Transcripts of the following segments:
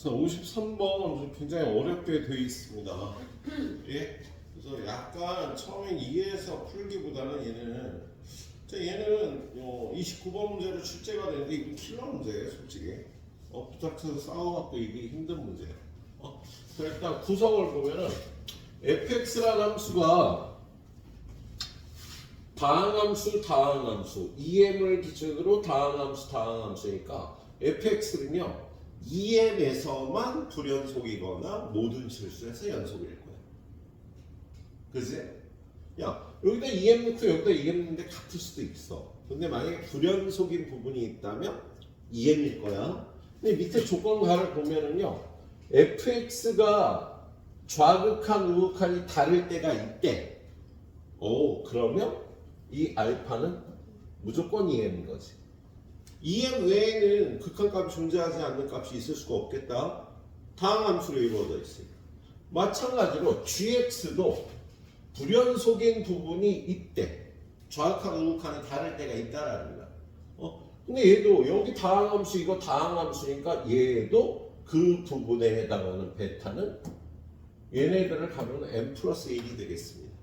자, 53번 굉장히 어렵게 되어 있습니다. 예? 그래서 약간 처음에 이해해서 풀기보다는 얘는 29번 문제로 출제가 되는데 이건 킬러 문제예요, 솔직히. 부탁해서 싸워갖고 이게 힘든 문제예요. 그래서 일단 구성을 보면은 fx라는 함수가 다항함수, em을 기준으로 다항함수니까 fx는요. EM에서만 불연속이거나 모든 실수에서 연속일 거야. 그지? 야, 여기다 EM 넣고 여기다 EM 넣는데 같을 수도 있어. 근데 만약에 불연속인 부분이 있다면 EM일 거야. 근데 밑에 조건가를 보면은요. fx가 좌극한 우극한이 다를 때가 있대. 그러면 이 알파는 무조건 EM인 거지. EM 외에는 극한값이 존재하지 않는 값이 있을 수가 없겠다. 다항함수로 이루어져 있으니까. 마찬가지로 gx도 불연속인 부분이 있대. 좌극한 우극한이 다를 때가 있다라는 거야. 근데 얘도 여기 다항함수 이거 다항함수니까 얘도 그 부분에 해당하는 베타는 얘네들을 가면 n 플러스 1이 되겠습니다.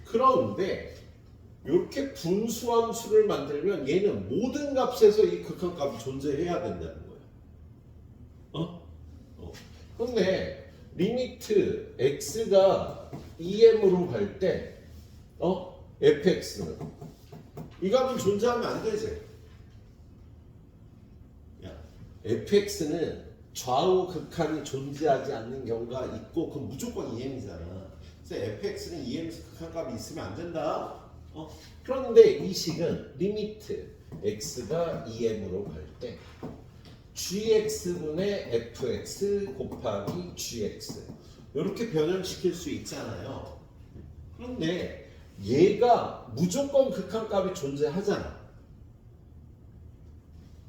그런데 이렇게 분수함수를 만들면 얘는 모든 값에서 이 극한값이 존재해야 된다는 거예요. 근데 리미트 x가 em으로 갈 때 fx는 이 값은 존재하면 안 되지. fx는 좌우 극한이 존재하지 않는 경우가 있고 그건 무조건 em이잖아. 그래서 fx는 em에서 극한값이 있으면 안 된다. 그런데 이 식은 리미트 x가 em으로 갈 때 gx분의 fx 곱하기 gx 이렇게 변형시킬 수 있잖아요. 그런데 얘가 무조건 극한값이 존재하잖아.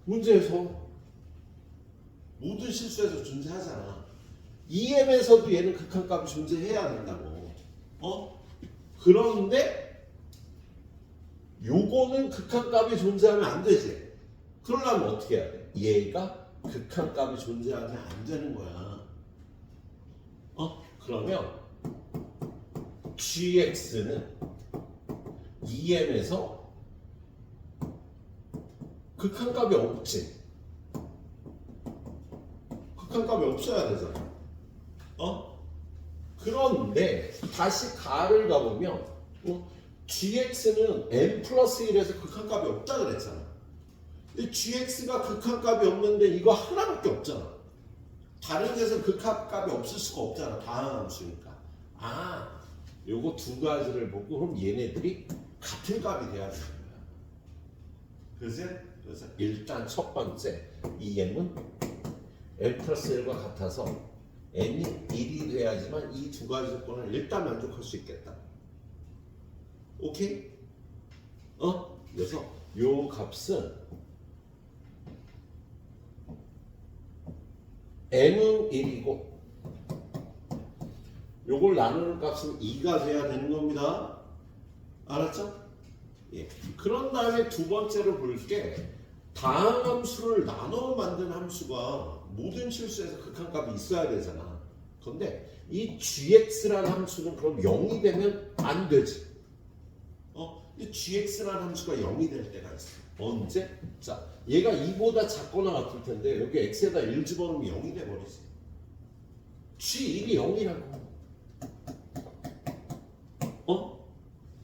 문제에서 모든 실수에서 존재하잖아. em에서도 얘는 극한값이 존재해야 된다고. 그런데 요거는 극한값이 존재하면 안 되지. 그러려면 어떻게 해야 돼? 얘가 극한값이 존재하면 안 되는 거야. 그러면 gx는 em에서 극한값이 없지. 극한값이 없어야 되잖아. 그런데 다시 가를 가보면 gx는 n 플러스 1에서 극한값이 없다 그랬잖아. 근데 gx가 극한값이 없는데 이거 하나밖에 없잖아. 다른 데서 극한값이 없을 수가 없잖아. 다항함수니까. 요거 두 가지를 보고 그럼 얘네들이 같은 값이 돼야 되는 거야. 그래서 일단 첫 번째 em은 n 플러스 1과 같아서 n이 1이 돼야지만 이 두 가지 조건을 일단 만족할 수 있겠다. 오케이? 그래서 요 값은 n은 1이고 요걸 나누는 값은 2가 돼야 되는 겁니다. 알았죠? 예. 그런 다음에 두 번째로 볼게 다항함수를 나눠 만든 함수가 모든 실수에서 극한값이 있어야 되잖아. 그런데 이 gx라는 함수는 그럼 0이 되면 안 되지. 이 gx라는 함수가 0이 될 때가 있어. 언제? 자, 얘가 2보다 작거나 같을 텐데 여기 x에다 1 집어넣으면 0이 돼버리지. g1이 0이라고.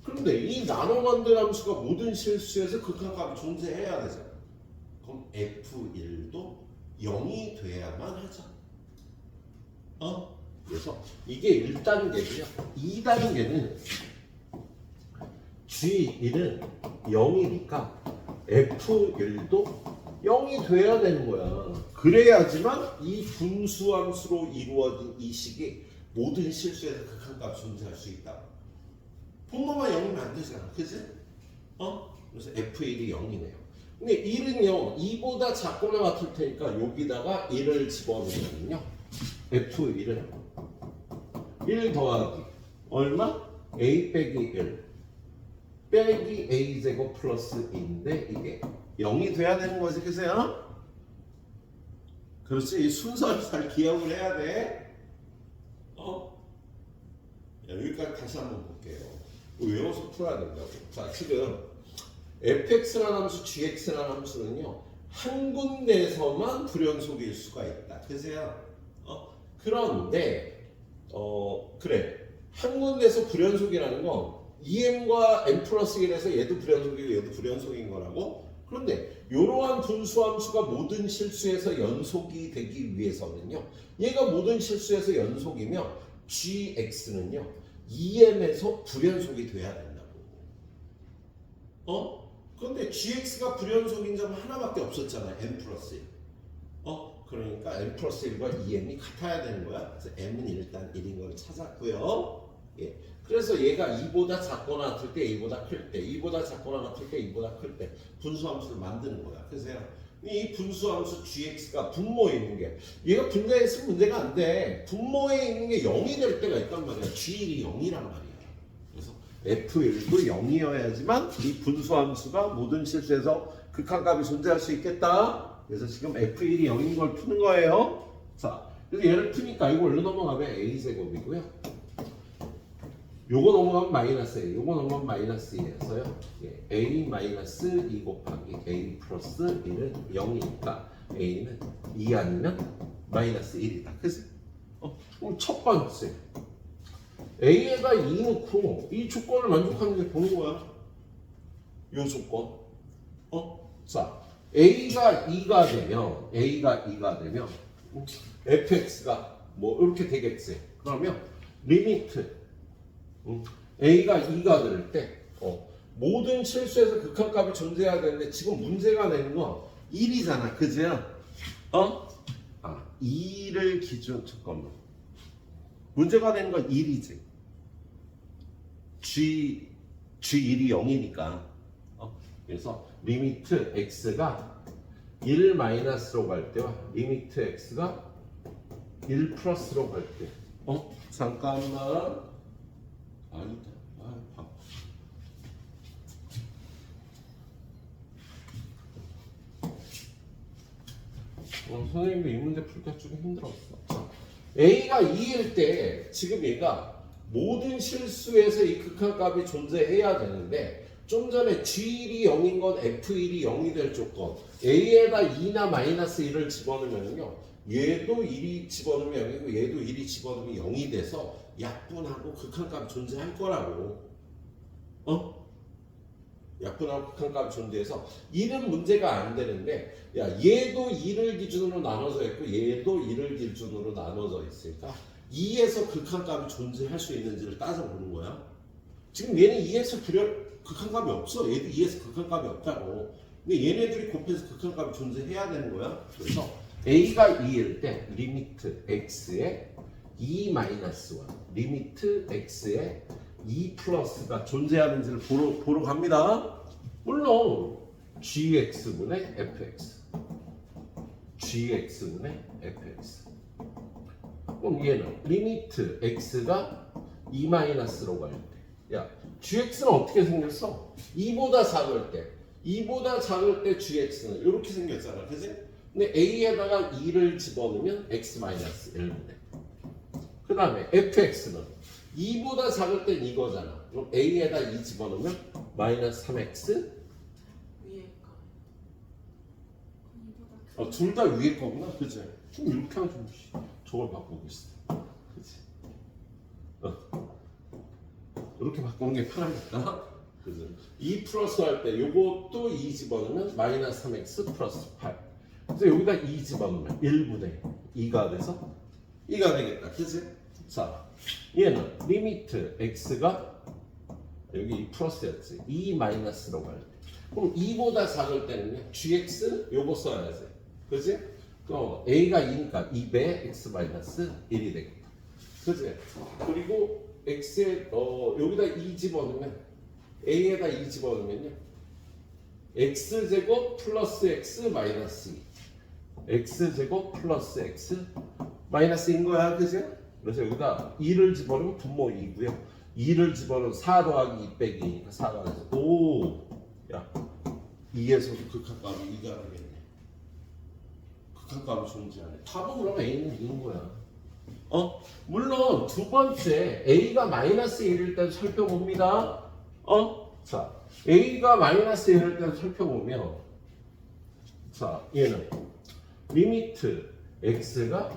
그런데 이 나눠 만든 함수가 모든 실수에서 극한값이 존재해야 되잖아. 그럼 f1도 0이 돼야만 하죠. 그래서 이게 1단계고요. 2단계는 G1은 0이니까 F1도 0이 돼야 되는 거야. 그래야지만 이 분수함수로 이루어진 이 식이 모든 실수에서 극한값이 존재할 수 있다. 분모만 0이면 안 되잖아. 그치? 그래서 F1이 0이네요. 근데 1은요, 2보다 작거나 같을 테니까 여기다가 1을 집어넣으면요. F1은 1 더하기 얼마? A 빼기 1 빼기 A제곱 플러스 2인데 이게 0이 돼야 되는 거지, 그세요? 그렇지. 이 순서를 잘 기억을 해야 돼. 야, 여기까지 다시 한번 볼게요. 외워서 풀어야 된다고. 자, 지금 fx라는 함수, gx라는 함수는요, 한 군데에서만 불연속일 수가 있다. 그세요? 그런데 그래. 한 군데에서 불연속이라는 건 em과 n 플러스 1에서 얘도 불연속이고 얘도 불연속인 거라고. 그런데 이러한 분수함수가 모든 실수에서 연속이 되기 위해서는요, 얘가 모든 실수에서 연속이면 gx는요 em에서 불연속이 돼야 된다고. 그런데 gx가 불연속인 점 하나밖에 없었잖아. n 플러스 1. 그러니까 n 플러스 1과 em이 같아야 되는 거야. 그래서 m은 일단 1인 걸 찾았고요. 예. 그래서 얘가 2보다 작거나 같을 때, 2보다 클 때, 2보다 작거나 같을 때, 2보다 클 때 분수함수를 만드는 거야. 그래서 이 분수함수 gx가 분모에 있는 게, 얘가 분자에 있으면 문제가 안 돼. 분모에 있는 게 0이 될 때가 있단 말이야. g1이 0이란 말이야. 그래서 f1도 0이어야지만 이 분수함수가 모든 실수에서 극한값이 존재할 수 있겠다. 그래서 지금 f1이 0인 걸 푸는 거예요. 자, 그래서 얘를 푸니까 이거 얼른 넘어가면 a제곱이고요. 요거 넘어가면 마이너스 A, 요거 넘어가면 마이너스 2에서요. 예, A 마이너스 2 곱하기 A 플러스 1은 0이니까 A는 2 아니면 마이너스 1이다. 그래서 그럼 첫 번째 A에다 2 넣고 이 조건을 만족하는 게 보는 거야. 요 조건. 자, A가 2가 되면 fx가 뭐 이렇게 되겠지. 그러면 리미트 A가 2가 될 때 모든 실수에서 극한값이 존재해야 되는데 지금 문제가 되는 건 1이잖아. 그죠? 2를 기준, 잠깐만. 문제가 되는 건 1이지. G1이 0이니까. 그래서 리미트 x가 1 마이너스로 갈 때와 리미트 x가 1 플러스로 갈 때. 잠깐만. 아니다. 선생님도 이 문제 풀 때 좀 힘들었어. A가 2일 때 지금 얘가 모든 실수에서 이 극한값이 존재해야 되는데 좀 전에 G1이 0인 건 F1이 0이 될 조건 A에다 2나 마이너스 1을 집어넣으면요 얘도 1이 집어넣으면 0이고 얘도 1이 집어넣으면 0이 돼서 약분하고 극한값이 존재할 거라고. 약분하고 극한값이 존재해서 1은 문제가 안 되는데 야 얘도 2를 기준으로 나눠져 있고 얘도 2를 기준으로 나눠져 있으니까 2에서 극한값이 존재할 수 있는지를 따져보는 거야. 지금 얘는 2에서 극한값이 없어. 얘도 2에서 극한값이 없다고. 근데 얘네들이 곱해서 극한값이 존재해야 되는 거야. 그래서 A가 2일 때 리미트 x에 2 마이너스와 리미트 x에 2 플러스가 존재하는지를 보러 갑니다. 물론 gx분의 fx gx분의 fx 그럼 얘는 리미트 x가 2 마이너스로 갈 때 야 gx는 어떻게 생겼어? 2보다 작을 때 gx는 이렇게 생겼잖아. 그치? 근데 a에다가 2를 집어넣으면 x 마이너스 1분의 그 다음에 fx는 2보다 작을 땐 이거잖아. 그럼 a에다 2 집어넣으면 마이너스 3x 위에 거. 둘 다 위에 거구나. 그치? 그럼 이렇게 하면 좀 저걸 바꾸고 있어. 그치? 이렇게 바꾸는 게 편하니까. 그치? 2 플러스 할 때 요것도 2 집어넣으면 마이너스 3x 플러스 8. 그래서 여기다 2 집어넣으면 1분의 2가 돼서 2가 되겠다. 그치? 자, 얘는 리미트 x가 여기 2 플러스였지. 2 마이너스로 갈 때. 그럼 2보다 작을 때는요. gx 요거 써야지. 그치? a가 2니까 2배 x 마이너스 1이 되겠다. 그치? 그리고 x에 여기다 2 집어넣으면 a에다 2 집어넣으면요. x제곱 플러스 x 마이너스 2. x제곱 플러스 x 마이너스인 거야. 그치? 그래서 여기다 2를 집어넣으면 분모 2고요. 2를 집어넣으면 4 더하기 2 빼기 2니까 4가 돼서 야 2에서도 극한값이 2가 되겠네. 극한값이 존재하네. 답은 그럼 A는 이긴 거야. 물론 두 번째 A가 마이너스 1일 때도 살펴봅니다. 자, A가 마이너스 1일 때도 살펴보면 자, 얘는 리미트 X가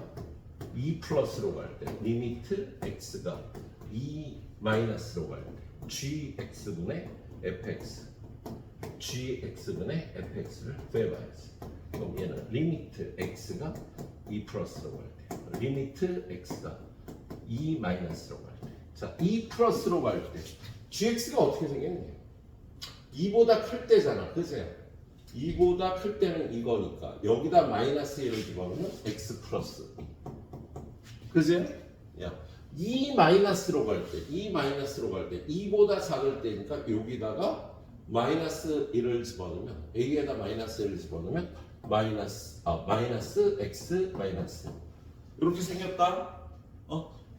2 플러스로 갈 때, 리미트 X가 2 마이너스로 갈 때, GX분의 FX, GX분의 FX를 구해봐야지. 그럼 얘는 리미트 X가 2 플러스로 갈 때, 리미트 X가 2 마이너스로 갈 때, 자, 2 플러스로 갈 때, GX가 어떻게 생겼냐? 2보다 클 때잖아, 그치? 2보다 클 때는 이거니까 여기다 마이너스 1을 집어넣으면 X 플러스 2. 그치? 야, 2 마이너스로 갈 때, 2 마이너스로 갈 때, 2보다 작을 때니까 여기다가 마이너스 1을 집어넣으면 A에다 마이너스 1을 집어넣으면 마이너스 X 마이너스 이렇게 생겼다.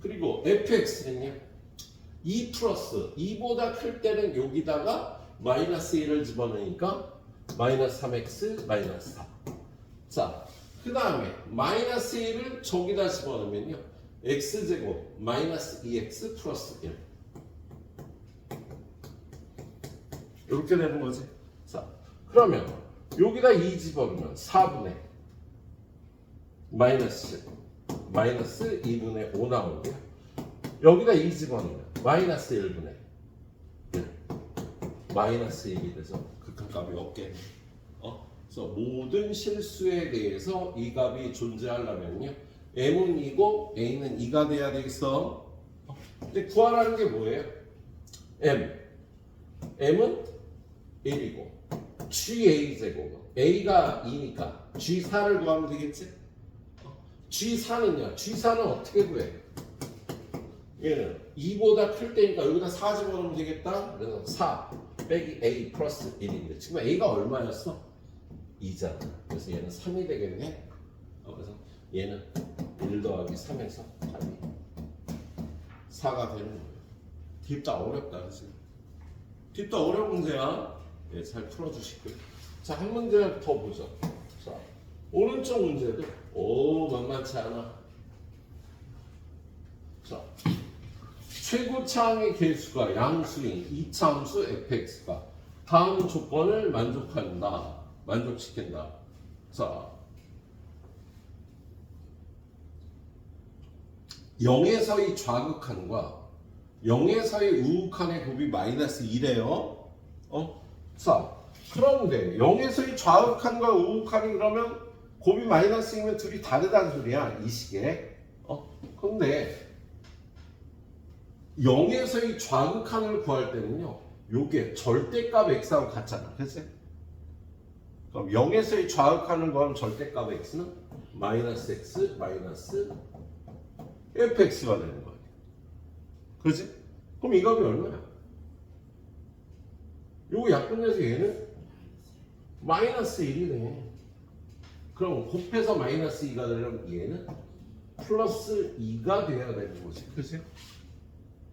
그리고 fx는요 2 플러스 2보다 클 때는 여기다가 마이너스 1을 집어넣으니까 마이너스 3x 마이너스 4. 자, 그 다음에 마이너스 1을 저기다 집어넣으면요 x제곱 마이너스 2x 플러스 1 이렇게 되는 거지. 자, 그러면 여기다 2 집어넣으면 4분의 마이너스 2분의 5 나오고요. 여기다 2 집어넣으면 마이너스 1분의 1 마이너스 1이 돼서 극한값이 없겠네. 그래서 모든 실수에 대해서 이 값이 존재하려면요 m은 2고 a는 2가 돼야 되겠어. 근데 구하라는 게 뭐예요? m은 1이고 GA 제곱은 A가 2니까 G4를 구하면 되겠지? G4는요 G4는 어떻게 구해? 얘는 2보다 클 때니까 여기다 4 집어넣으면 되겠다. 그래서 4 빼기 A 플러스 1인데 지금 A가 얼마였어? 2잖아. 그래서 얘는 3이 되겠네. 그래서 얘는 1 더하기 3에서 답이 4가 되는 거예요. 딥다 어렵다 그치? 딥다 어려운 문제야. 네, 잘 풀어주시고요. 자, 한 문제 더 보죠. 자, 오른쪽 문제도 만만치 않아. 자, 최고차항의 개수가 양수인 이차함수 fx가 다음 조건을 만족시킨다. 자, 0에서의 좌극한과 0에서의 우극한의 곱이 마이너스 2래요. 자, 그런데 0에서의 좌극한과 우극한이 그러면 곱이 마이너스이면 둘이 다르다는 소리야, 이 식에. 근데 0에서의 좌극한을 구할 때는요, 요게 절대값 x하고 같잖아, 그치? 그럼 0에서의 좌극한을 구하면 절대값 x는 마이너스 x 마이너스 fx가 되는 거야. 그치? 그럼 이 값이 얼마야? 요거 약분해서 얘는 마이너스 1이네. 그럼 곱해서 마이너스 2가 되려면 얘는 플러스 2가 돼야 되는 거지. 그치?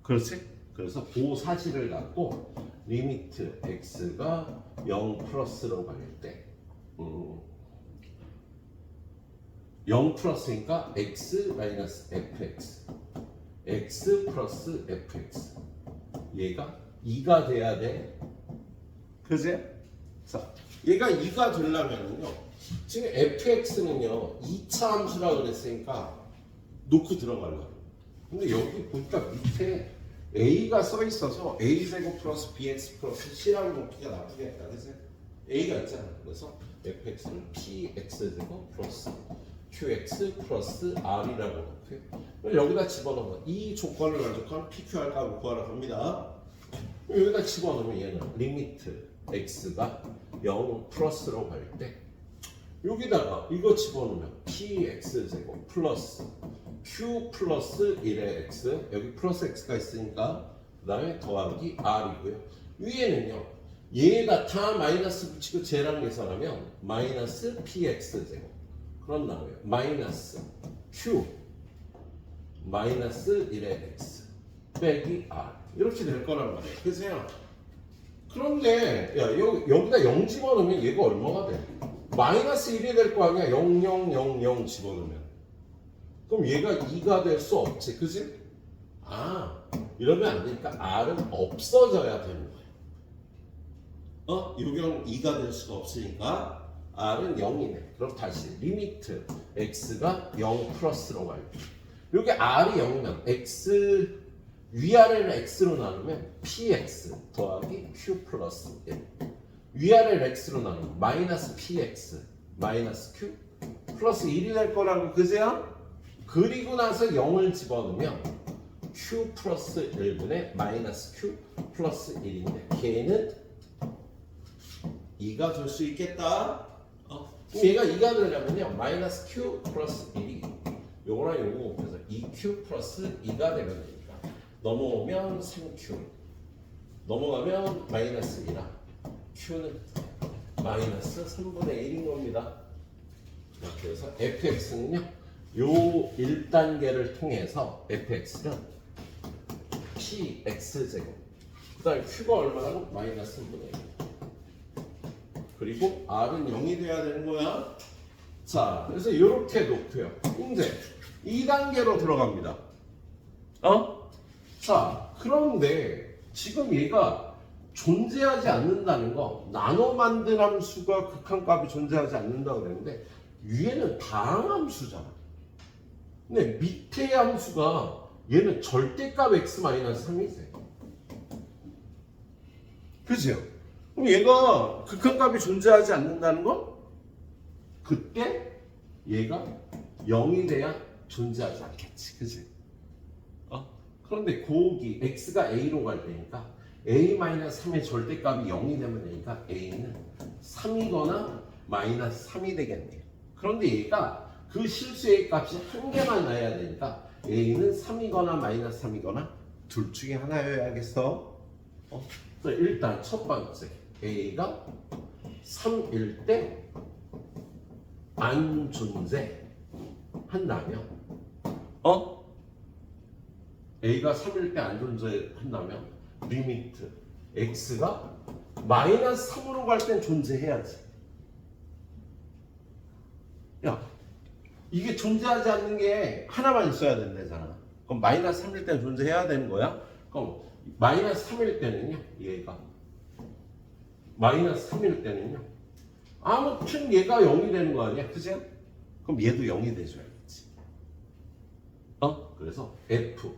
그렇지? 그래서 그 사실을 갖고 리미트 x가 0 플러스로 갈 때 0 플러스니까 x 마이너스 fx x 플러스 fx 얘가 2가 돼야 돼. 그지? 자, 얘가 2가 되려면요 지금 fx는요 2차 함수라 그랬으니까 놓고 들어가려고. 근데 여기 보니까 밑에 a가 써 있어서 a제곱 플러스 bx 플러스 c라고 놓기가 나쁘게 했다. 그지? a가 있잖아. 그래서 fx는 px제곱 플러스 qx 플러스 r이라고 놓고요. 여기다 집어넣으면 이 조건을 만족하면 pqr 값을 구하라고 합니다. 여기다 집어넣으면 얘는 리미트 x가 0 플러스로 갈 때 여기다가 이거 집어넣으면 px제곱 플러스 q 플러스 1의 x 여기 플러스 x가 있으니까 그 다음에 더하기 r이고요. 위에는요 얘가 다 마이너스 붙이고 쟤랑 계산하면 마이너스 px제곱 그런 다음에 마이너스 q 마이너스 1의 x 빼기 r 이렇게 될 거란 말이에요. 그래서요 그런데 야 여기다 0 집어넣으면 얘가 얼마가 돼? 마이너스 1이 될 거 아니야. 0, 0, 0, 0 집어넣으면. 그럼 얘가 2가 될 수 없지. 그지? 이러면 안 되니까 R은 없어져야 되는 거야. 요경 2가 될 수가 없으니까 R은 0이네. 그럼 다시 리미트 X가 0 플러스로 가요. 여기 R이 0이면 X 위아래를 X로 나누면 PX 더하기 Q 플러스 1. 위아래를 X로 나누면 마이너스 PX 마이너스 Q 플러스 1이 될 거라고. 그제요? 그리고 나서 0을 집어넣으면 Q 플러스 1분의 마이너스 Q 플러스 1인데 걔는 2가 될 수 있겠다. 그럼 얘가 2가 되려면요 마이너스 Q 플러스 1이 요거랑 요거 그래서 2Q 플러스 2가 되면 되니까 넘어오면 3Q 넘어가면 마이너스 1이라 Q는 마이너스 3분의 1인 겁니다. 그래서 fx는요 요 1단계를 통해서 fx는 px제곱 그 다음에 q가 얼마라고? 마이너스 3분의 1. 그리고 r은 0이 돼야 되는 거야. 자, 그래서 이렇게 놓고요. 이제 2단계로 들어갑니다. 자, 그런데 지금 얘가 존재하지 않는다는 거, 나눠 만든 함수가 극한값이 존재하지 않는다고 그랬는데 위에는 다항함수잖아. 근데 밑에 함수가 얘는 절대값 x-3이지. 그죠? 그럼 얘가 극한값이 존재하지 않는다는 건 그때 얘가 0이 돼야 존재하지 않겠지. 그지? 그런데 곱이 x가 a로 갈 때니까 a-3의 절대값이 0이 되면 되니까 a는 3이거나 마이너스 3이 되겠네요. 그런데 얘가 그 실수의 값이 한 개만 나야 되니까 a는 3이거나 마이너스 3이거나 둘 중에 하나여야겠어. 일단 첫 번째 a가 3일 때 안 존재한다면 a가 3일 때 안 존재한다면 리미트 x가 마이너스 3으로 갈 땐 존재해야지. 야, 이게 존재하지 않는 게 하나만 있어야 된다잖아. 그럼 마이너스 3일 때는 존재해야 되는 거야? 그럼 마이너스 3일 때는요, 얘가 마이너스 3일 때는요, 아무튼 얘가 0이 되는 거 아니야? 그지? 그럼 얘도 0이 돼줘야겠지. 그래서 F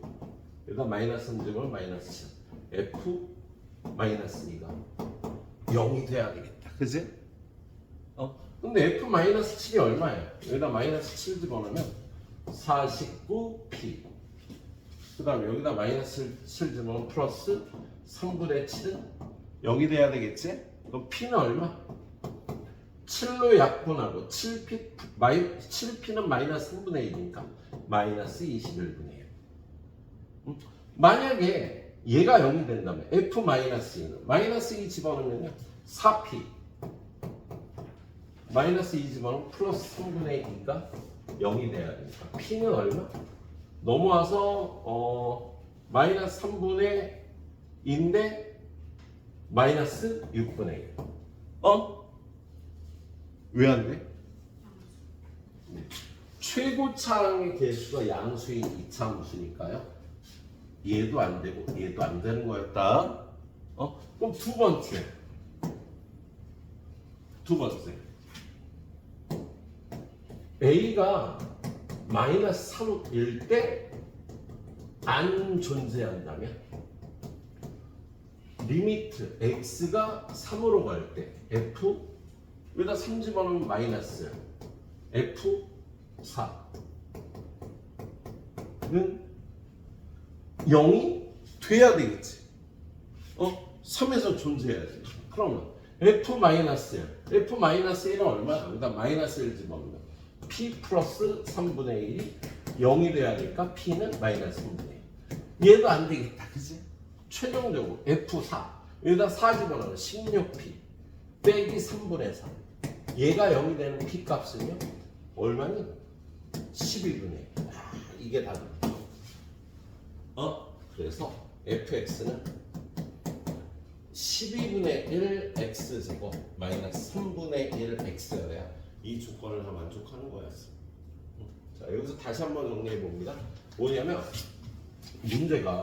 얘가 마이너스 3제곱 마이너스 7 F 마이너스 2가 0이 돼야 되겠다. 그지? 근데 F 마이너스 7이 얼마야? 여기다 마이너스 7 집어넣으면 49P 그 다음에 여기다 마이너스 7 집어넣으면 플러스 3분의 7은 0이 돼야 되겠지? 그럼 P는 얼마? 7로 약분하고 7P는 마이너스 3분의 1이니까 마이너스 21분의 1. 만약에 얘가 0이 된다면 F 마이너스 2는 마이너스 2 집어넣으면요 4P 마이너스 2 집어넣으면 플러스 3분의 2가 0이 돼야 되니까 P는 얼마? 넘어와서 마이너스 3분의 2인데 마이너스 6분의 1. 왜 안 돼? 최고차항의 개수가 양수인 이차함수니까요. 얘도 안 되고 얘도 안 되는 거였다. 그럼 두 번째. A가 마이너스 3일 때 안 존재한다면 리미트 x가 3으로 갈 때 f 여기다 3 집어넣으면 마이너스 F4는 0이 돼야 되겠지. 3에서 존재해야지. 그러면 F-1은 얼마야? 여기다 마이너스 1 집어넣으면 P 플러스 3분의 1이 0이 돼야 되니까 P는 마이너스 3분의 1. 얘도 안 되겠다. 그지? 최종적으로 F4 여기다 4 집어넣으면 16P 빼기 3분의 3 얘가 0이 되는 P 값은요 얼마니? 12분의 1. 이게 답입니다. 그래서 fx는 12분의 1 x제곱 마이너스 3분의 1 x여야 이 조건을 다 만족하는 거였어. 자, 여기서 다시 한번 정리해 봅니다. 뭐냐면 문제가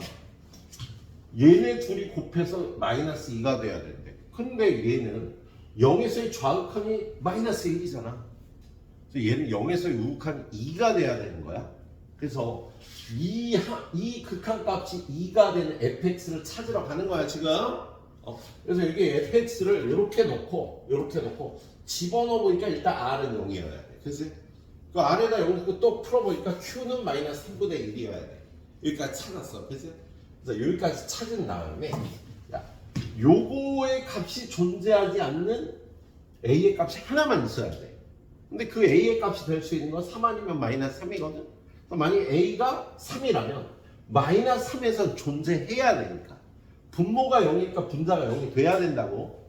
얘네 둘이 곱해서 마이너스 2가 돼야 된대. 근데 얘는 0에서의 좌극한이 마이너스 1이잖아. 그래서 얘는 0에서의 우극한 2가 돼야 되는 거야. 그래서 이 극한 값이 2가 되는 fx를 찾으러 가는 거야 지금. 그래서 여기 fx를 이렇게 놓고 집어넣어 보니까 일단 r은 0이어야 돼. 그치? 그 r에다 0 넣고 또 풀어보니까 q는 마이너스 3분의 1이어야 돼. 여기까지 찾았어. 그치? 그래서 여기까지 찾은 다음에 야, 요거의 값이 존재하지 않는 a의 값이 하나만 있어야 돼. 근데 그 a의 값이 될 수 있는 건 3 아니면 마이너스 3이거든. 만약 a가 3이라면 마이너스 3에서 존재해야 되니까 분모가 0이니까 분자가 0이 돼야 된다고.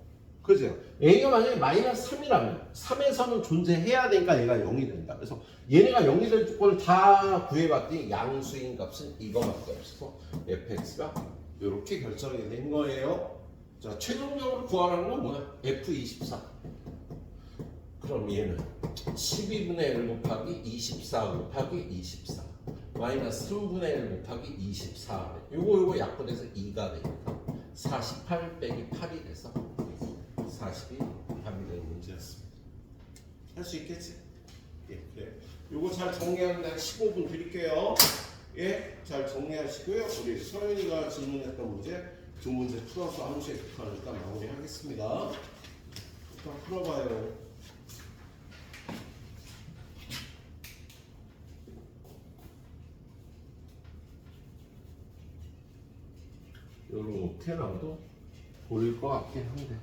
그죠? a가 만약에 마이너스 3이라면 3에서는 존재해야 되니까 얘가 0이 된다. 그래서 얘네가 0이 될 조건을 다 구해봤더니 양수인 값은 이거밖에 없어서 fx가 이렇게 결정이 된 거예요. 자, 최종적으로 구하라는 건 뭐야? f24. 그럼 얘는 12분의 1 곱하기 24 곱하기 24 마이너스 3분의 1 곱하기 24 요거 약분해서 2가 되니까 48 빼기 8이 돼서 40이 답이 되는 문제였습니다. 할 수 있겠지? 예, 그래. 요거 잘 정리하는데 한 15분 드릴게요. 예, 잘 정리하시고요. 우리 서윤이가 질문했던 문제 두 문제 풀어서 함수의 극한을 일단 마무리하겠습니다. 일단 풀어봐요. 요렇게 나와도 보일 것 같긴 한데.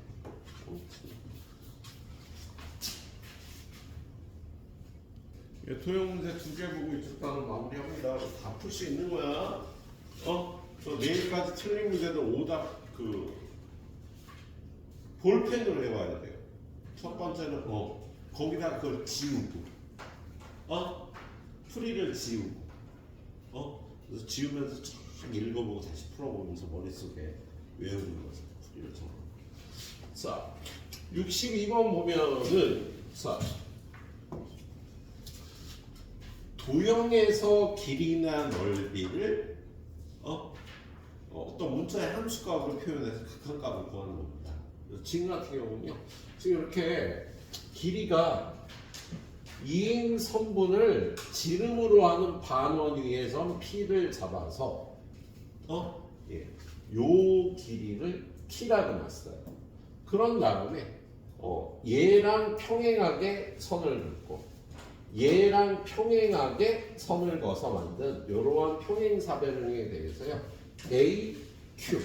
예, 토형 문제 2개 보고 이쪽다는 마무리합니다. 다 풀 수 있는 거야. 저 내일까지 틀린 문제는 오답 볼펜으로 해와야 돼요. 첫 번째는 거기다 그걸 지우고, 풀이를 지우고, 그래서 지우면서 쫙 읽어보고 다시 풀어보면서 머릿속에 외우는 거죠. 풀이를 정하고. 자, 62번 보면은 자. 도형에서 길이나 넓이를 어떤 문자의 함수값으로 표현해서 극한값을 구하는 겁니다. 지금 같은 경우는요, 지금 이렇게 길이가 2인 선분을 지름으로 하는 반원 위에선 p를 잡아서 요 길이를 t라고 놨어요. 그런 다음에 얘랑 평행하게 선을 긋고 얘랑 평행하게 선을 그어서 만든 이러한 평행사변형에 대해서요 AQ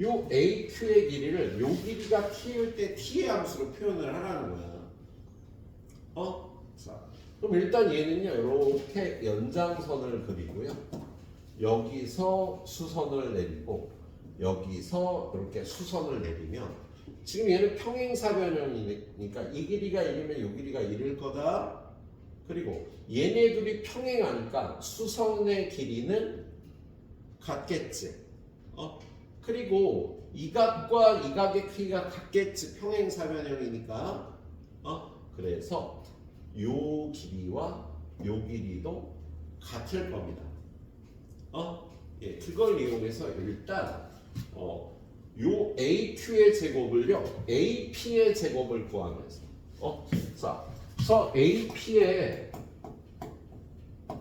요 AQ의 길이를 요 길이가 t일 때 t의 함수로 표현을 하라는 거야. 자, 그럼 일단 얘는요 이렇게 연장선을 그리고요 여기서 수선을 내리고 여기서 이렇게 수선을 내리면 지금 얘는 평행사변형이니까 이 길이가 1이면 이 길이가 1일 거다. 그리고 얘네들이 평행하니까 수선의 길이는 같겠지. 그리고 이 각과 이 각의 크기가 같겠지. 평행사변형이니까. 그래서 요 길이와 요 길이도 같을 겁니다. 예, 그걸 이용해서 일단 요 AQ의 제곱을요 AP의 제곱을 구하면서 자, 그래서 AP의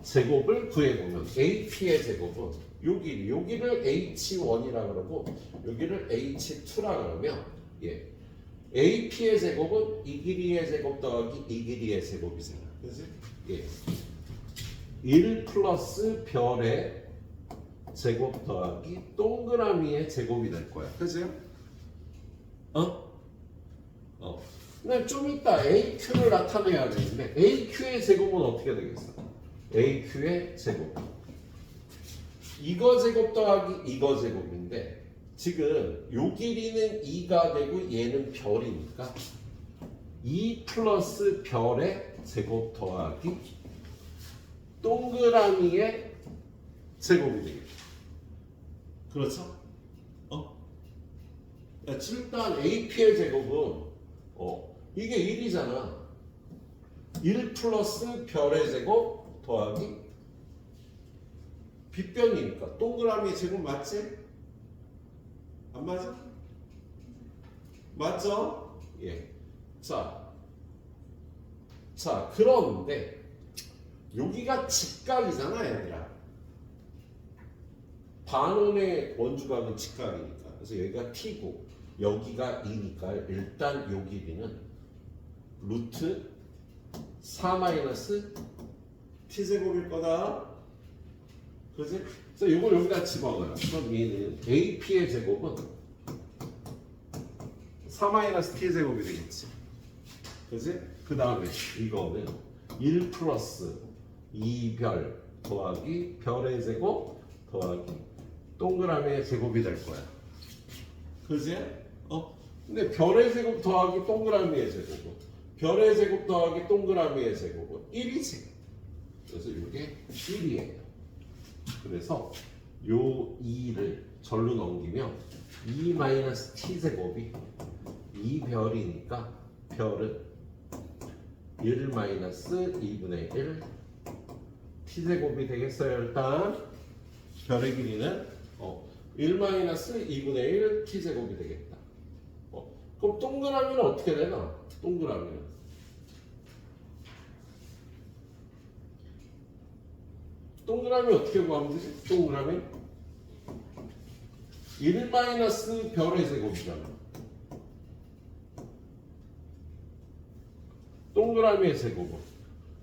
제곱을 구해보면 AP의 제곱은 여기를 H1이라 그러고 여기를 H2라 그러면 AP의 제곱은 이 길이의 제곱 더하기 이 길이의 제곱이잖아. 그치? 1 플러스 별의 제곱 더하기 동그라미의 제곱이 될 거야. 그치? 근데 좀 이따 AQ를 나타내야 되는데 AQ의 제곱은 어떻게 되겠어? AQ의 제곱 이거 제곱 더하기 이거 제곱인데 지금 요 길이는 2가 되고 얘는 별이니까 2 플러스 별의 제곱 더하기 동그라미의 제곱이 되겠죠. 그렇죠? 일단 AP의 제곱은 이게 1이잖아. 1 플러스 별의 제곱 더하기 빗변이니까 동그라미의 제곱 맞지? 안 맞아? 맞죠? 예. 자, 그런데 여기가 직각이잖아, 얘들아. 반원의 원주각은 직각이니까. 그래서 여기가 t고 여기가 2니까 일단 요 길이는 루트 4 마이너스 t제곱일 거다. 그지? 그래서 이걸 여기다 집어넣어요. 그럼 얘는 AP의 제곱은 4 마이너스 t제곱이 되겠지. 그지? 그 다음에 이거는 1 플러스 2별 더하기 별의 제곱 더하기 동그라미의 제곱이 될 거야. 그지? 근데 별의 제곱 더하기 동그라미의 제곱은 별의 제곱 더하기 동그라미의 제곱은 1이지. 그래서 이게 1이에요. 그래서 요 2를 절로 넘기면 2 마이너스 t제곱이 2별이니까 별은 1 마이너스 2분의 1 t제곱이 되겠어요. 일단 별의 길이는 1 마이너스 2분의 1 t제곱이 되겠다. 그럼 동그라미는 어떻게 되나? 동그라미는 어떻게 구하면 되지? 동그라미 1 마이너스 별의 제곱이잖아. 동그라미의 제곱은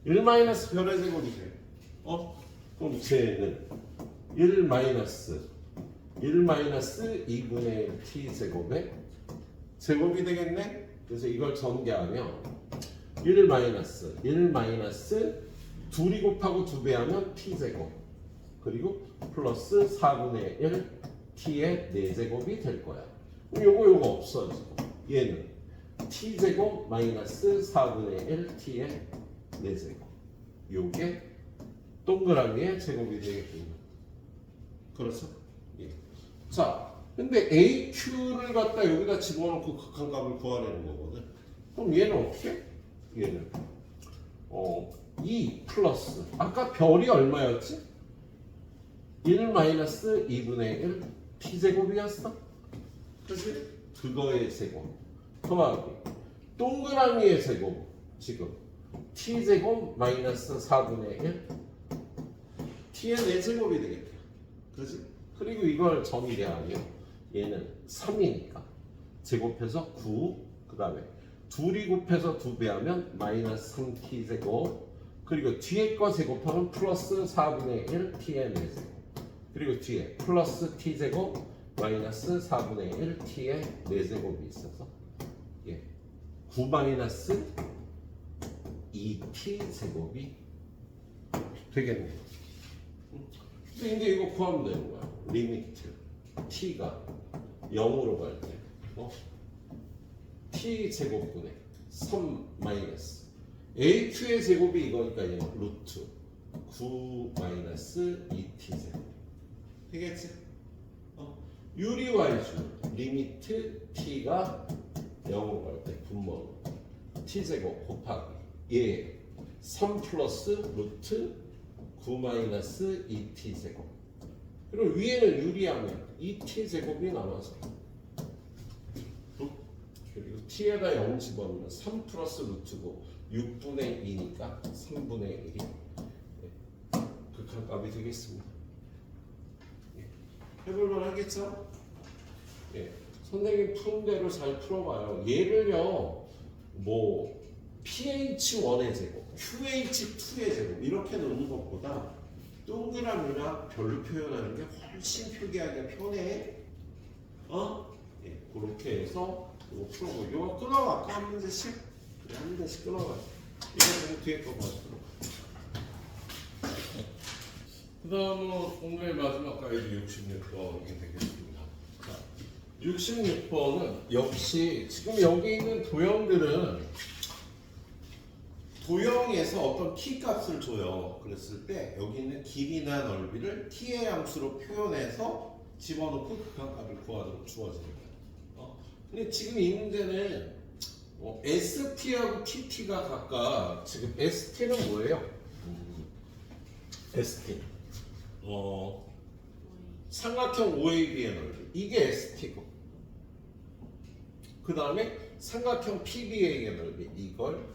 1 마이너스 별의 제곱이 돼. 그럼 쟤는 1 마이너스 2분의 t 제곱의 제곱이 되겠네. 그래서 이걸 전개하면 1 마이너스 2이 곱하고 2배 하면 t 제곱 그리고 플러스 4분의 1 t의 4제곱이 될 거야. 그럼 요거 없어지고 얘는 t 제곱 마이너스 4분의 1 t의 4제곱. 요게 동그라미의 제곱이 되겠군요. 그렇죠? 예. 자, 근데 AQ를 갖다 여기다 집어넣고 극한값을 구하려는 거거든. 그럼 얘는 어떻게? 얘는 2 플러스 아까 별이 얼마였지? 1 마이너스 2분의 1 t제곱이었어? 그치? 그거의 제곱 더하기 동그라미의 제곱 지금 t제곱 마이너스 4분의 1 t의 4제곱이 되겠다. 그치? 그리고 이걸 정의하면 얘는 3이니까 제곱해서 9 그 다음에 2이 곱해서 2배하면 마이너스 3t제곱 그리고 뒤에 거 제곱하면 플러스 4분의 1 t의 4제곱 그리고 뒤에 플러스 t제곱 마이너스 4분의 1 t의 4제곱이 있어서 9 마이너스 2t제곱이 되겠네요. 근데 이제 이거 구하면 되는 거야. 리미트 t가 0으로 갈 때 t 제곱분의 3 마이너스 AQ의 제곱이 이거니까 얘는 루트 9 마이너스 2t 제곱 되겠지? 유리와이줄 리미트 t가 0으로 갈 때 분모로 t 제곱 곱하기 얘 3 플러스 루트 9 마이너스 2t 제곱 그리고 위에는 유리하면 2t 제곱이 남아서 그리고 t에다 0 집어넣으면 3 플러스 루트고 6분의 2니까 3분의 1이 극한값이 되겠습니다. 해볼만 하겠죠? 선생님 푸는 대로 잘 풀어봐요. 얘를요 뭐 pH1의 제곱, QH2의 제곱 이렇게 놓는 것보다 동그라미나 별로 표현하는 게 훨씬 표기하기가 편해. 그렇게 해서 이거 풀어보고 이거 끊어봐. 아까 한 문제씩 그래, 한 문제씩 끊어봐. 이거 뒤에 거 봐주도록. 그 다음은 오늘의 마지막 가이드 66번이 되겠습니다. 자, 66번은 역시 지금 여기 있는 도형들은 도형에서 어떤 t 값을 줘요. 그랬을 때 여기 있는 길이나 넓이를 t의 함수로 표현해서 집어넣고 극한값을 구하도록 주어지는 거예요. 근데 지금 이 문제는 ST하고 TT가 각각 지금 ST는 뭐예요? ST 삼각형 OAB의 넓이 이게 ST고 그 다음에 삼각형 PBA의 넓이 이걸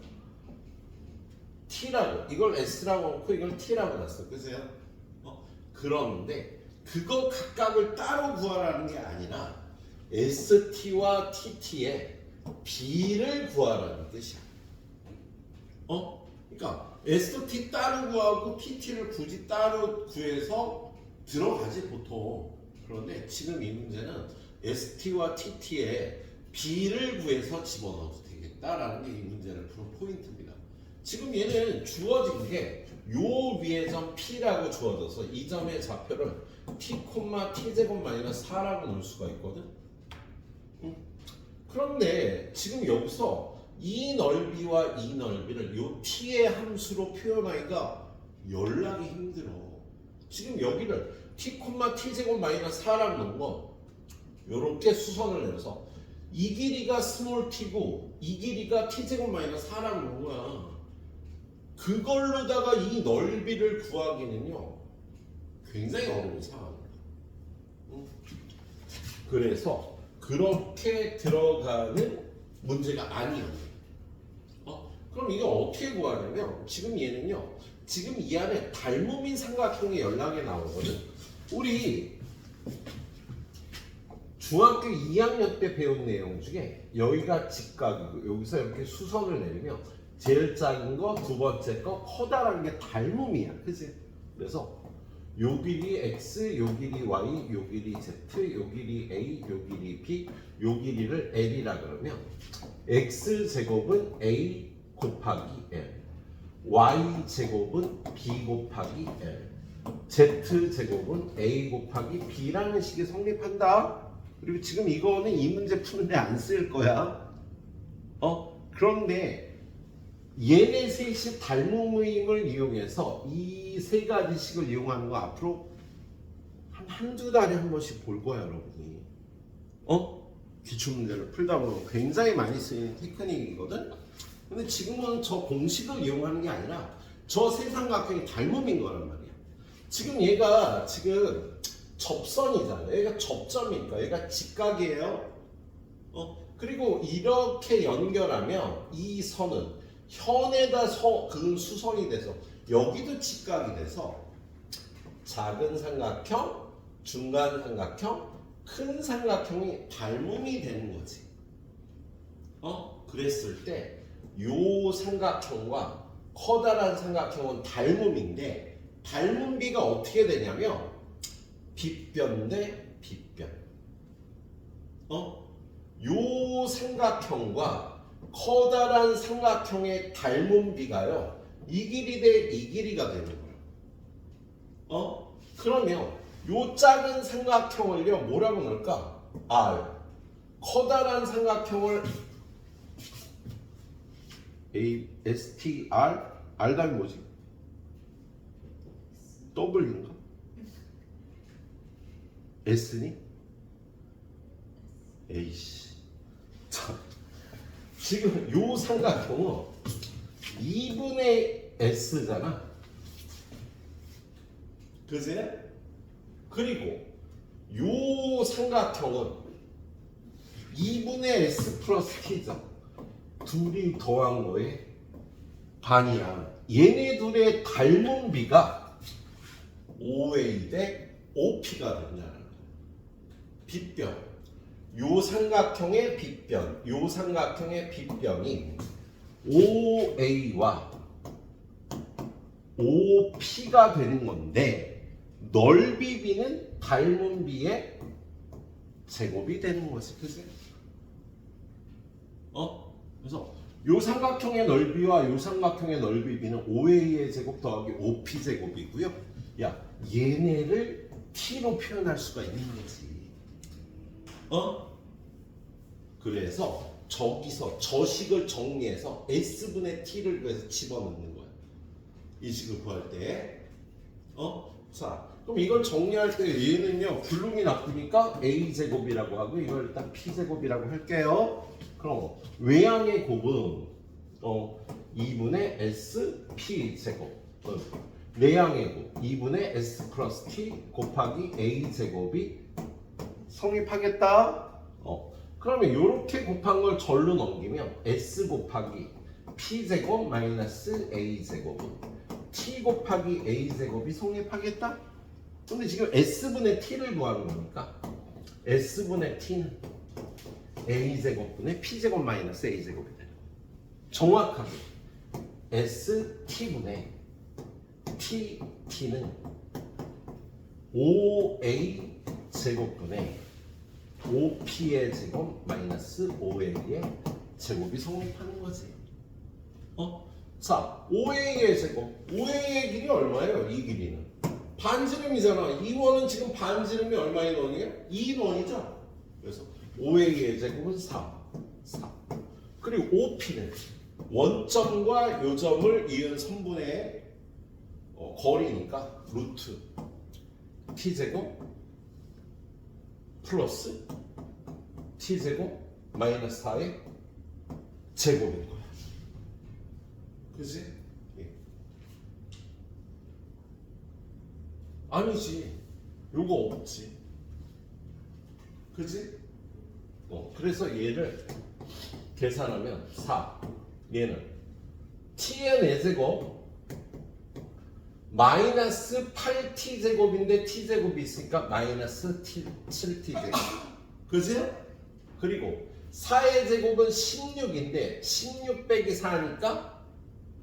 T라고 이걸 S라고 놓고 이걸 T라고 놨어 그죠? 그런데 그거 각각을 따로 구하라는 게 아니라 ST와 TT의 B를 구하라는 뜻이야. 그러니까 ST 따로 구하고 TT를 굳이 따로 구해서 들어가지 보통. 그런데 지금 이 문제는 ST와 TT의 B를 구해서 집어넣어도 되겠다라는 게 이 문제를 푸는 포인트입니다. 지금 얘는 주어진 게 요 위에 점 P라고 주어져서 이 점의 좌표를 T, T제곱 마이너스 4라고 놓을 수가 있거든. 그런데 지금 여기서 이 넓이와 이 넓이를 요 T의 함수로 표현하기가 연락이 힘들어. 지금 여기를 T, T제곱 마이너스 4라고 놓은 거 요렇게 수선을 내서 이 길이가 스몰 t고 이 길이가 t제곱 마이너스 4라고 놓은 거야. 그걸로다가 이 넓이를 구하기는요 굉장히 어려운 상황이다. 그래서 그렇게 들어가는 문제가 아니었네. 그럼 이거 어떻게 구하냐면 지금 얘는요 지금 이 안에 닮음인 삼각형의 연락이 나오거든. 우리 중학교 2학년 때 배운 내용 중에 여기가 직각이고 여기서 이렇게 수선을 내리면 제일 작은 거, 두 번째 거, 커다란 게 닮음이야. 그치? 그래서 요 길이 X, 요 길이 Y, 요 길이 Z, 요 길이 A, 요 길이 B, 요 길이를 L이라 그러면 X제곱은 A 곱하기 L, Y제곱은 B 곱하기 L, Z제곱은 A 곱하기 B라는 식이 성립한다. 그리고 지금 이거는 이 문제 푸는데 안 쓸 거야. 그런데 얘네 셋이 닮음을 이용해서 이 세 가지 식을 이용하는 거 앞으로 한두 달에 한 번씩 볼 거야, 여러분이. 기출문제를 풀다 보면 굉장히 많이 쓰이는 테크닉이거든. 근데 지금은 저 공식을 이용하는 게 아니라 저 세 삼각형이 닮음인 거란 말이야. 지금 얘가 지금 접선이잖아. 얘가 접점이니까 얘가 직각이에요. 그리고 이렇게 연결하면 이 선은 현에다 그은 수선이 돼서 여기도 직각이 돼서 작은 삼각형, 중간 삼각형, 큰 삼각형이 닮음이 되는 거지. 그랬을 때 요 삼각형과 커다란 삼각형은 닮음인데 닮음비가 어떻게 되냐면 빗변 대 빗변. 요 삼각형과 커다란 삼각형의 닮음비가요 이 길이 대 이 길이가 되는 거야. 그러면 요 작은 삼각형을요 뭐라고 넣을까? R. 커다란 삼각형을 A, S, T, R. R 다음에 뭐지? W인가? S니? 에이씨. 자, 지금 요 삼각형은 2분의 S잖아. 그제? 그리고 요 삼각형은 2분의 S 플러스 T죠. 둘이 더한 거에 반이야. 얘네 둘의 닮음비가 OA 대 OP가 된다는 거야. 빗변. 요 삼각형의 빗변, 요 삼각형의 빗변이 OA와 OP가 되는 건데 넓이 B는 닮은 B의 제곱이 되는 거지. 그치? 그래서 요 삼각형의 넓이와 요 삼각형의 넓이 B는 OA의 제곱 더하기 OP 제곱이고요. 야, 얘네를 T로 표현할 수가 있는 거지. 그래서 저기서 저 식을 정리해서 S분의 T를 그래서 집어넣는 거야. 이 식을 구할 때. 자, 그럼 그럼 이걸 정리할 때 얘는요 불능이 나쁘니까 a제곱이라고 하고 이걸 일단 p제곱이라고 할게요. 그럼 외양의 곱은 2분의 s p제곱, 내양의 곱 2분의 s 플러스 t 곱하기 a제곱이 성립하겠다. 그러면 이렇게 곱한 걸 절로 넘기면 s 곱하기 p제곱 마이너스 a제곱은 t 곱하기 a제곱이 성립하겠다. 근데 지금 s분의 t를 구하는 거니까 s분의 t는 a제곱분의 p제곱 마이너스 a제곱이 돼요. 정확하게 st분의 t는 5a 제곱분의 5p의 제곱 마이너스 5a의 제곱이 성립하는 거지. 자, 5a의 제곱, 5a의 길이 얼마예요? 이 길이는 반지름이잖아. 이 원은 지금 반지름이 얼마의 원이에요? 2원이죠. 그래서 5a의 제곱은 4. 그리고 5p는 원점과 요점을 이은 선분의 거리니까 루트 t제곱 플러스 t제곱 마이너스 4의 제곱인 거야. 그치? 예. 아니지. 요거 없지. 그치? 그래서 얘를 계산하면 4. 얘는 t의 4제곱 마이너스 8t제곱인데 t제곱이 있으니까 마이너스 7t제곱. 그치? 그리고 4의 제곱은 16인데 16 빼기 4니까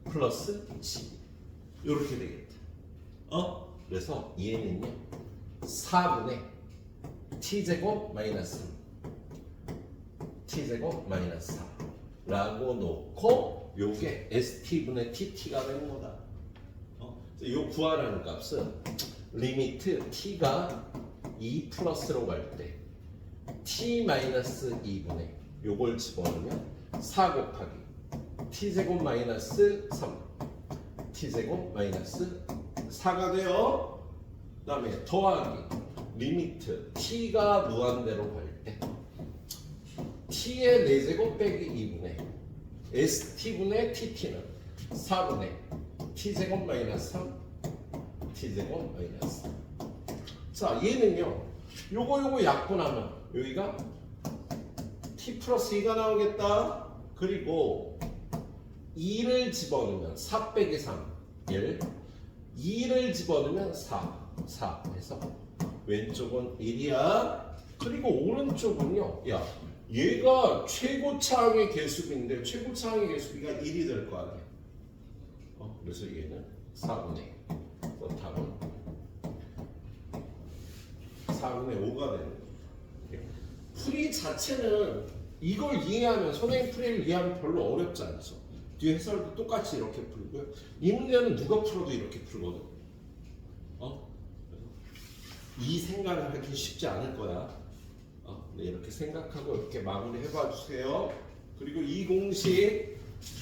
플러스 12. 이렇게 되겠다. 그래서 얘는요 4분의 t제곱 마이너스 3 t제곱 마이너스 4라고 놓고 요게 st분의 tt가 되는 거다. 요 구하라는 값은 리미트 t가 2 플러스로 갈 때 t 마이너스 2분의 요걸 집어넣으면 4 곱하기 t제곱 마이너스 3 t제곱 마이너스 4가 돼요. 그 다음에 더하기 리미트 t가 무한대로 갈 때 t의 4제곱 빼기 2분의 st분의 tt는 4분의 t제곱 마이너스 3 t제곱 마이너스 3. 자 얘는요 요거 약분하면 여기가 t 플러스 2가 나오겠다. 그리고 2를 집어넣으면 4 빼기 3 1 2를 집어넣으면 4 해서 왼쪽은 1이야. 그리고 오른쪽은요 야 얘가 최고차항의 개수비인데 최고차항의 개수비가 1이 될 거 아니야. 그래서 얘는 4분의 답은 4분의 5가 되는 거예요. 풀이 자체는 이걸 이해하면 선생님 풀이를 이해하면 별로 어렵지 않죠. 뒤에 해설도 똑같이 이렇게 풀고요. 이 문제는 누가 풀어도 이렇게 풀거든. 이 생각을 하기 쉽지 않을 거야. 네, 이렇게 생각하고 이렇게 마무리 해봐 주세요. 그리고 이 공식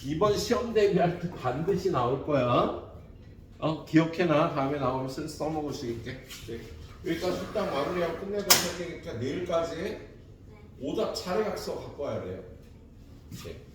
이번 시험 대비할 때 반드시 나올 거야. 기억해놔. 다음에 나오면 써먹을 수 있게. 네. 여기까지 일단 마무리하고 끝내도록 할 테니까 내일까지 오답 자료약서 갖고 와야 돼요. 네.